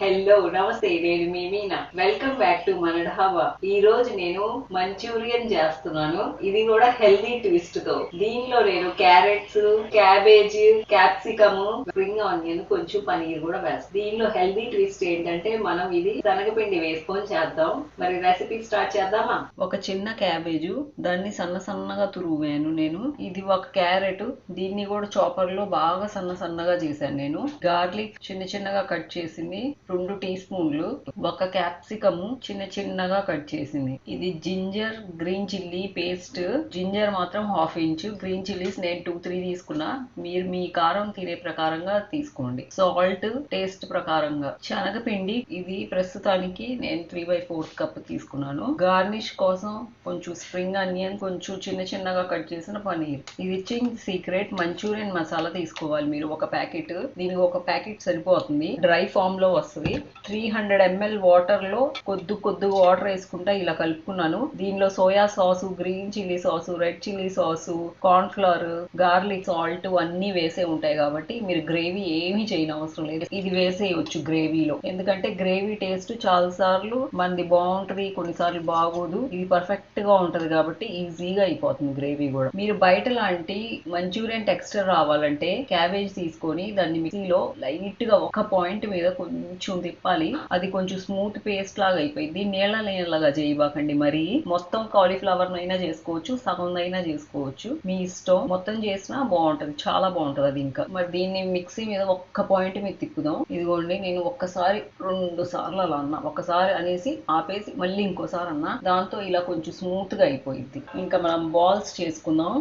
Hello నమస్తే నేను మీ Meena welcome back to మనఢాబా. ఈ రోజు నేను మంచూరియన్ చేస్తున్నాను. ఇది కూడా హెల్దీ ట్విస్ట్ తో. దీనిలో నేను carrots, cabbage, capsicum, spring onion, కొంచెం పనీర్ కూడా వేస్తాను. దీనిలో హెల్దీ ట్విస్ట్ ఏంటంటే మనం ఇది శనగపిండి వేసుకొని చేద్దాం. మరి రెసిపీ స్టార్ట్ చేద్దామా? ఒక చిన్న క్యాబేజ్, దాన్ని సన్న సన్నగా తురుమాను నేను. ఇది ఒక క్యారెట్, దీన్ని కూడా చాపర్ లో బాగా సన్న సన్నగా చేశాను నేను. గార్లిక్ చిన్న చిన్నగా కట్ చేసింది 2 టీ స్పూన్లు, ఒక క్యాప్సికమ్ చిన్న చిన్నగా కట్ చేసింది. ఇది ginger green chilli paste. Ginger మాత్రం 1/2 ఇంచ్, గ్రీన్ చిల్లీస్ నేను 2-3 తీసుకున్నా. మీరు మీ కారం తినే ప్రకారంగా తీసుకోండి. సాల్ట్ టేస్ట్ ప్రకారంగా. శనగపిండి ఇది ప్రస్తుతానికి నేను 3/4 కప్ తీసుకున్నాను. గార్నిష్ కోసం కొంచెం స్ప్రింగ్ ఆనియన్, కొంచెం చిన్న చిన్నగా కట్ చేసిన పనీర్. ఇది చింగ్స్ సీక్రెట్ మంచూరియన్ మసాలా తీసుకోవాలి మీరు ఒక ప్యాకెట్. దీనికి ఒక ప్యాకెట్ సరిపోతుంది. డ్రై ఫామ్ లో వస్తుంది. 300 ml వాటర్ లో కొద్దిగా వాటర్ వేసుకుంటా ఇలా కలుపుకున్నాను. దీనిలో soya sauce, green chilli sauce, red chilli sauce, corn flour, garlic salt అన్ని వేసే ఉంటాయి కాబట్టి మీరు గ్రేవీ ఏమీ చేయనవసరం లేదు. ఇది వేసేయచ్చు గ్రేవీలో, ఎందుకంటే గ్రేవీ టేస్ట్ చాలా సార్లు మనది బాగుంటది, కొన్నిసార్లు బాగోదు. ఇది పర్ఫెక్ట్ గా ఉంటది కాబట్టి ఈజీగా అయిపోతుంది గ్రేవీ కూడా. మీరు బయట లాంటి మంచూరియన్ టెక్స్చర్ రావాలంటే క్యాబేజ్ తీసుకొని దాన్ని మిక్సీలో లైట్ గా ఒక పాయింట్ మీద కొంచెం తిప్పాలి. అది కొంచెం స్మూత్ పేస్ట్ లాగా అయిపోయింది. నీళ్ళగా చేయబాకండి. మరి మొత్తం కాలీఫ్లవర్ అయినా చేసుకోవచ్చు, సగం అయినా చేసుకోవచ్చు, మీ ఇష్టం. మొత్తం చేసినా బాగుంటది, చాలా బాగుంటది అది. ఇంకా మరి దీన్ని మిక్సీ మీద ఒక్క పాయింట్ మీద తిప్పుదాం. ఇదిగోండి, నేను ఒక్కసారి 2 సార్లు అలా అన్నా, ఒకసారి అనేసి ఆపేసి మళ్ళీ ఇంకోసారి అన్నా, దాంతో ఇలా కొంచెం స్మూత్ గా అయిపోయింది. ఇంకా మనం బాల్స్ చేసుకుందాం.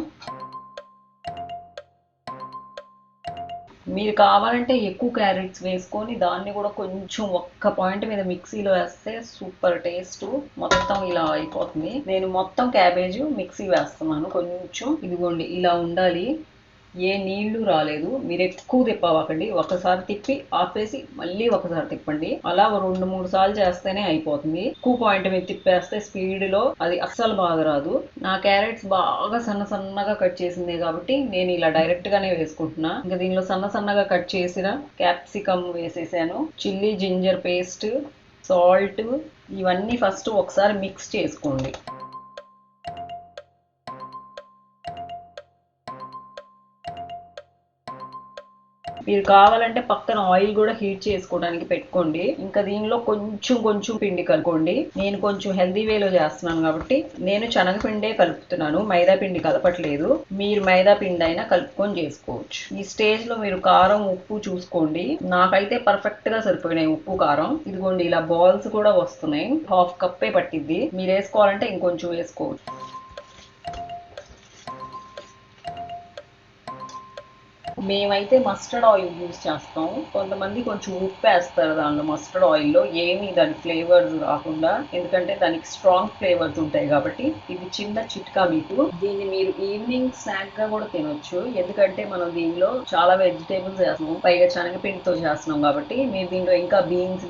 మీరు కావాలంటే ఎక్కువ క్యారెట్స్ వేసుకొని దాన్ని కూడా కొంచెం ఒక్క పాయింట్ మీద మిక్సీలో వేస్తే సూపర్ టేస్ట్ మొత్తం ఇలా అయిపోతుంది. నేను మొత్తం క్యాబేజ్ మిక్సీ వేస్తున్నాను కొంచెం. ఇదిగోండి ఇలా ఉండాలి, ఏ నీళ్లు రాలేదు. మీరు ఎక్కువ తిప్పవాకండి, ఒకసారి తిప్పి ఆపేసి మళ్ళీ ఒకసారి తిప్పండి. అలా 2-3 సార్లు చేస్తేనే అయిపోతుంది. ఎక్కువ పాయింట్ మీద తిప్పేస్తే స్పీడ్ లో అది అస్సలు బాగా రాదు. నా క్యారెట్స్ బాగా సన్న సన్నగా కట్ చేసిందే కాబట్టి నేను ఇలా డైరెక్ట్ గానే వేసుకుంటున్నా. ఇంకా దీనిలో సన్న సన్నగా కట్ చేసిన క్యాప్సికమ్ వేసేసాను. చిల్లీ జింజర్ పేస్ట్, సాల్ట్, ఇవన్నీ ఫస్ట్ ఒకసారి మిక్స్ చేసుకోండి. మీరు కావాలంటే పక్కన ఆయిల్ కూడా హీట్ చేసుకోవడానికి పెట్టుకోండి. ఇంకా దీనిలో కొంచెం పిండి కలుపుకోండి. నేను కొంచెం హెల్దీ వేలో చేస్తున్నాను కాబట్టి నేను శనగపిండే కలుపుతున్నాను, మైదా పిండి కలపట్లేదు. మీరు మైదా పిండి అయినా కలుపుకొని చేసుకోవచ్చు. ఈ స్టేజ్ లో మీరు కారం ఉప్పు చూసుకోండి. నాకైతే పర్ఫెక్ట్ గా సరిపోయినాయి ఉప్పు కారం. ఇదిగోండి ఇలా బాల్స్ కూడా వస్తున్నాయి. 1/2 కప్పే పట్టిద్ది. మీరు వేసుకోవాలంటే ఇంకొంచెం వేసుకోవచ్చు. మేమైతే మస్టర్డ్ ఆయిల్ యూజ్ చేస్తాం. కొంతమంది కొంచెం ఉప్పు వేస్తారు దానిలో, మస్టర్డ్ ఆయిల్లో. ఏమి దాని ఫ్లేవర్స్ రాకుండా, ఎందుకంటే దానికి స్ట్రాంగ్ ఫ్లేవర్స్ ఉంటాయి కాబట్టి. ఇది చిన్న చిట్కా మీకు. దీన్ని మీరు ఈవినింగ్ స్నాక్ గా కూడా తినొచ్చు, ఎందుకంటే మనం దీనిలో చాలా వెజిటేబుల్స్ వేస్తున్నాం, పైగా శనగపిండితో చేస్తున్నాం కాబట్టి. మీరు దీంట్లో ఇంకా బీన్స్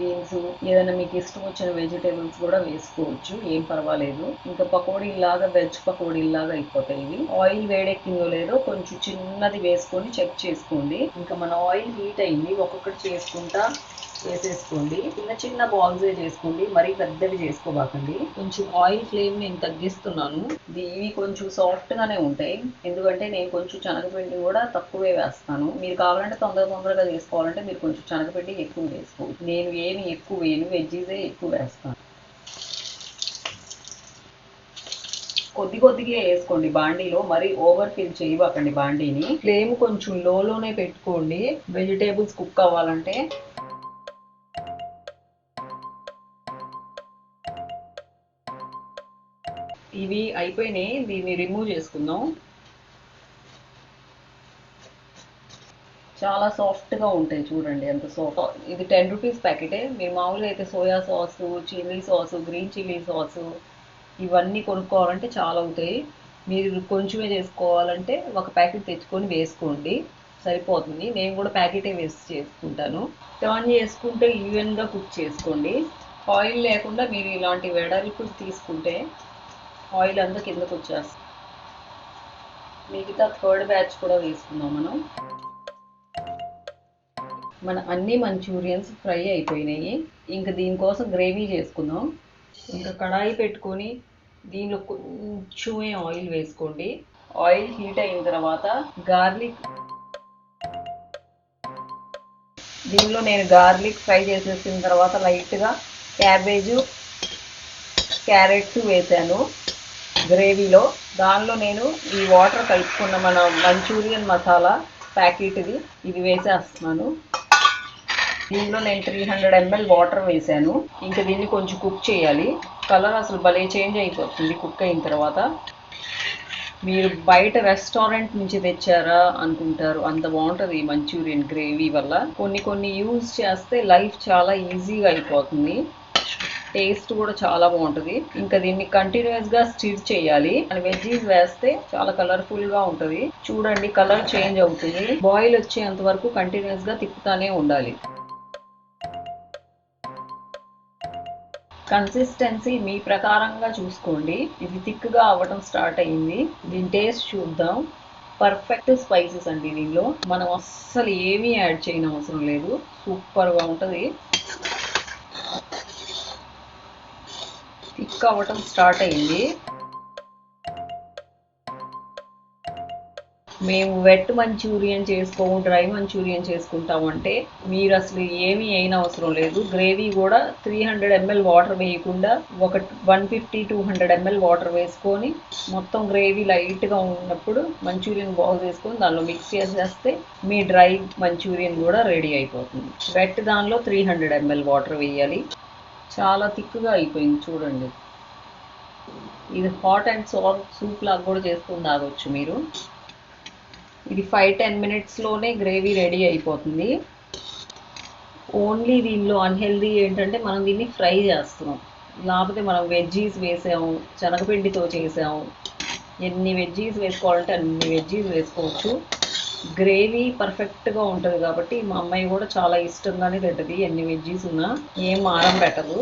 ఏదైనా మీకు ఇష్టం వచ్చిన వెజిటేబుల్స్ కూడా వేసుకోవచ్చు, ఏం పర్వాలేదు. ఇంకా పకోడీలాగా, వెజ్ పకోడీలాగా అయిపోతాయి ఇవి. ఆయిల్ వేడెక్కిందో లేదో కొంచెం చిన్నది వేసుకొని చెక్ చేసుకోండి. ఇంకా మన ఆయిల్ హీట్ అయింది, ఒక్కొక్కటి చేసుకుంటా వేసేసుకోండి. చిన్న బాల్స్ చేసుకోండి, మరీ పెద్దవి చేసుకోబాకండి. కొంచెం ఆయిల్ ఫ్లేమ్ నేను తగ్గిస్తున్నాను. ఇవి కొంచెం సాఫ్ట్ గానే ఉంటాయి, ఎందుకంటే నేను కొంచెం శనగపిండి కూడా తక్కువే వేస్తాను. మీరు కావాలంటే తొందరగా చేసుకోవాలంటే మీరు కొంచెం శనగపిండి ఎక్కువ వేసుకోవచ్చు. నేను ఏమి ఎక్కువ వేయను, వెజ్జీసే ఎక్కువ వేస్తాను. కొద్దిగా వేసుకోండి బాండీలో, మరి ఓవర్ ఫిల్ చేయబాకండి బాండీని. ఫ్లేమ్ కొంచెం లోనే పెట్టుకోండి వెజిటేబుల్స్ కుక్ అవ్వాలంటే. ఇవి అయిపోయినాయి, దీన్ని రిమూవ్ చేసుకుందాం. చాలా సాఫ్ట్గా ఉంటాయి చూడండి ఎంత సాఫ్ట్. ఇది 10 రూపీస్ ప్యాకెటే. మీరు మామూలుగా అయితే soya sauce, chilli sauce, green chilli sauce ఇవన్నీ కొనుక్కోవాలంటే చాలా అవుతాయి. మీరు కొంచెమే చేసుకోవాలంటే ఒక ప్యాకెట్ తెచ్చుకొని వేసుకోండి, సరిపోతుంది. నేను కూడా ప్యాకెటే వేసి చేసుకుంటాను. టర్న్ చేసుకుంటే ఈవెన్గా కుక్ చేసుకోండి. ఆయిల్ లేకుండా మీరు ఇలాంటి వెడల్పు తీసుకుంటే ఆయిల్ అంతా కిందకు వచ్చేస్తుంది. మిగతా థర్డ్ బ్యాచ్ కూడా వేసుకుందాం మనం. మన అన్ని మంచూరియన్స్ ఫ్రై అయిపోయినాయి. ఇంకా దీనికోసం గ్రేవీ చేసుకుందాం. ఇంకా కడాయి పెట్టుకొని దీనిలో కొంచెమే ఆయిల్ వేసుకోండి. ఆయిల్ హీట్ అయిన తర్వాత దీనిలో నేను గార్లిక్ ఫ్రై చేసేసిన తర్వాత లైట్గా క్యాబేజు క్యారెట్స్ వేసాను గ్రేవీలో. దానిలో నేను ఈ వాటర్ కలుపుకున్న మన మంచూరియన్ మసాలా ప్యాకెట్ది ఇది వేసేస్తున్నాను. దీనిలో నేను 300 ml వాటర్ వేసాను. ఇంకా దీన్ని కొంచెం కుక్ చేయాలి. కలర్ అసలు భలే చేంజ్ అయిపోతుంది కుక్ అయిన తర్వాత. మీరు బయట రెస్టారెంట్ నుంచి తెచ్చారా అనుకుంటారు, అంత బాగుంటుంది ఈ మంచూరియన్ గ్రేవీ వల్ల. కొన్ని యూజ్ చేస్తే లైఫ్ చాలా ఈజీగా అయిపోతుంది. టేస్ట్ కూడా చాలా బాగుంటుంది. ఇంకా దీన్ని కంటిన్యూస్గా స్టిర్ చేయాలి. వెజ్జీస్ వేస్తే చాలా కలర్ఫుల్గా ఉంటుంది. చూడండి కలర్ చేంజ్ అవుతుంది. బాయిల్ వచ్చేంత వరకు కంటిన్యూస్గా తిప్పుతానే ఉండాలి. కన్సిస్టెన్సీ మీ ప్రకారంగా చూసుకోండి. ఇది థిక్గా అవ్వడం స్టార్ట్ అయ్యింది. దీని టేస్ట్ చూద్దాం. పర్ఫెక్ట్ స్పైసెస్ అండి. దీనిలో మనం అస్సలు ఏమీ యాడ్ చేయని అవసరం లేదు. సూపర్గా ఉంటుంది. థిక్ అవ్వటం స్టార్ట్ అయింది. మేము వెట్ మంచూరియన్ చేసుకోము, డ్రై మంచూరియన్ చేసుకుంటామంటే మీరు అసలు ఏమీ అయినా అవసరం లేదు. గ్రేవీ కూడా 300 ml వాటర్ వేయకుండా ఒక 150-200 ml వాటర్ వేసుకొని మొత్తం గ్రేవీ లైట్గా ఉన్నప్పుడు మంచూరియన్ బాల్స్ వేసుకొని దానిలో మిక్స్ చేసేస్తే మీ డ్రై మంచూరియన్ కూడా రెడీ అయిపోతుంది. వెట్ దానిలో 300 ml వాటర్ వేయాలి. చాలా థిక్గా అయిపోయింది చూడండి. ఇది హాట్ అండ్ సార్ సూప్ లాగా కూడా చేసుకొని తాగొచ్చు మీరు. ఇది 5-10 మినిట్స్లోనే గ్రేవీ రెడీ అయిపోతుంది. ఓన్లీ దీనిలో అన్హెల్దీ ఏంటంటే మనం దీన్ని ఫ్రై చేస్తున్నాం. లేకపోతే మనం వెజ్జీస్ వేసాము, శనగపిండితో చేసాము. ఎన్ని వెజ్జీస్ వేసుకోవాలంటే అన్ని వెజ్జీస్ వేసుకోవచ్చు. గ్రేవీ పర్ఫెక్ట్గా ఉంటుంది కాబట్టి మా అమ్మాయి కూడా చాలా ఇష్టంగానే తింటుంది. ఎన్ని వెజ్జీస్ ఉన్నా ఏం మారం పెట్టదు.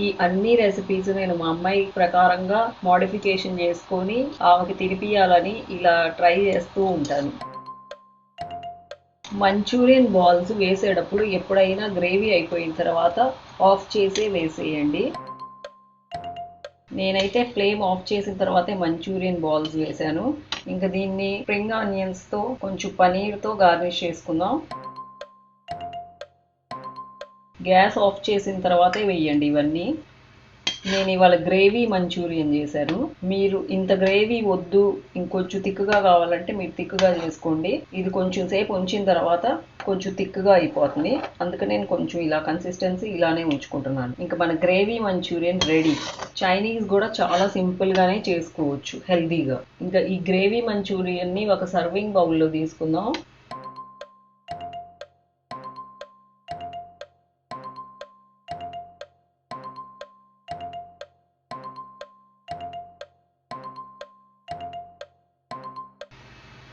ఈ అన్ని రెసిపీస్ నేను మా అమ్మాయి ప్రకారంగా మోడిఫికేషన్ చేసుకొని ఆమెకి తినిపియాలని ఇలా ట్రై చేస్తూ ఉంటాను. మంచూరియన్ బాల్స్ వేసేటప్పుడు ఎప్పుడైనా గ్రేవీ అయిపోయిన తర్వాత ఆఫ్ చేసి వేసేయండి. నేనైతే ఫ్లేమ్ ఆఫ్ చేసిన తర్వాతే మంచూరియన్ బాల్స్ వేసాను. ఇంకా దీన్ని స్ప్రింగ్ ఆనియన్స్తో కొంచెం పనీర్తో గార్నిష్ చేసుకుందాం. గ్యాస్ ఆఫ్ చేసిన తర్వాతే వేయండి ఇవన్నీ. నేను ఇవాళ గ్రేవీ మంచూరియన్ చేశాను. మీరు ఇంత గ్రేవీ వద్దు, ఇంకొంచెం థిక్గా కావాలంటే మీరు థిక్గా చేసుకోండి. ఇది కొంచెం సేపు ఉంచిన తర్వాత కొంచెం థిక్గా అయిపోతుంది. అందుకని నేను కొంచెం ఇలా కన్సిస్టెన్సీ ఇలానే ఉంచుకుంటున్నాను. ఇంకా మన గ్రేవీ మంచూరియన్ రెడీ. చైనీస్ కూడా చాలా సింపుల్గానే చేసుకోవచ్చు హెల్దీగా. ఇంకా ఈ గ్రేవీ మంచూరియన్ని ఒక సర్వింగ్ బౌల్లో తీసుకుందాం.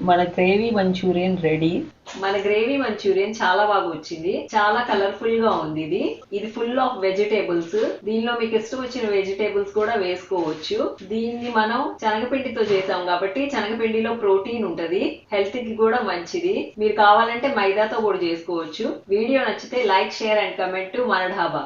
మన గ్రేవీ మంచూరియన్ రెడీ. మన గ్రేవీ మంచూరియన్ చాలా బాగా వచ్చింది. చాలా కలర్ఫుల్ గా ఉంది. ఇది ఫుల్ ఆఫ్ వెజిటేబుల్స్. దీనిలో మీకు ఇష్టం వచ్చిన వెజిటేబుల్స్ కూడా వేసుకోవచ్చు. దీన్ని మనం శనగపిండితో చేసాం కాబట్టి శనగపిండిలో ప్రోటీన్ ఉంటది. హెల్త్ కి కూడా మంచిది. మీరు కావాలంటే మైదాతో కూడా చేసుకోవచ్చు. వీడియో నచ్చితే లైక్, షేర్ అండ్ కమెంట్ మన ఢాబా.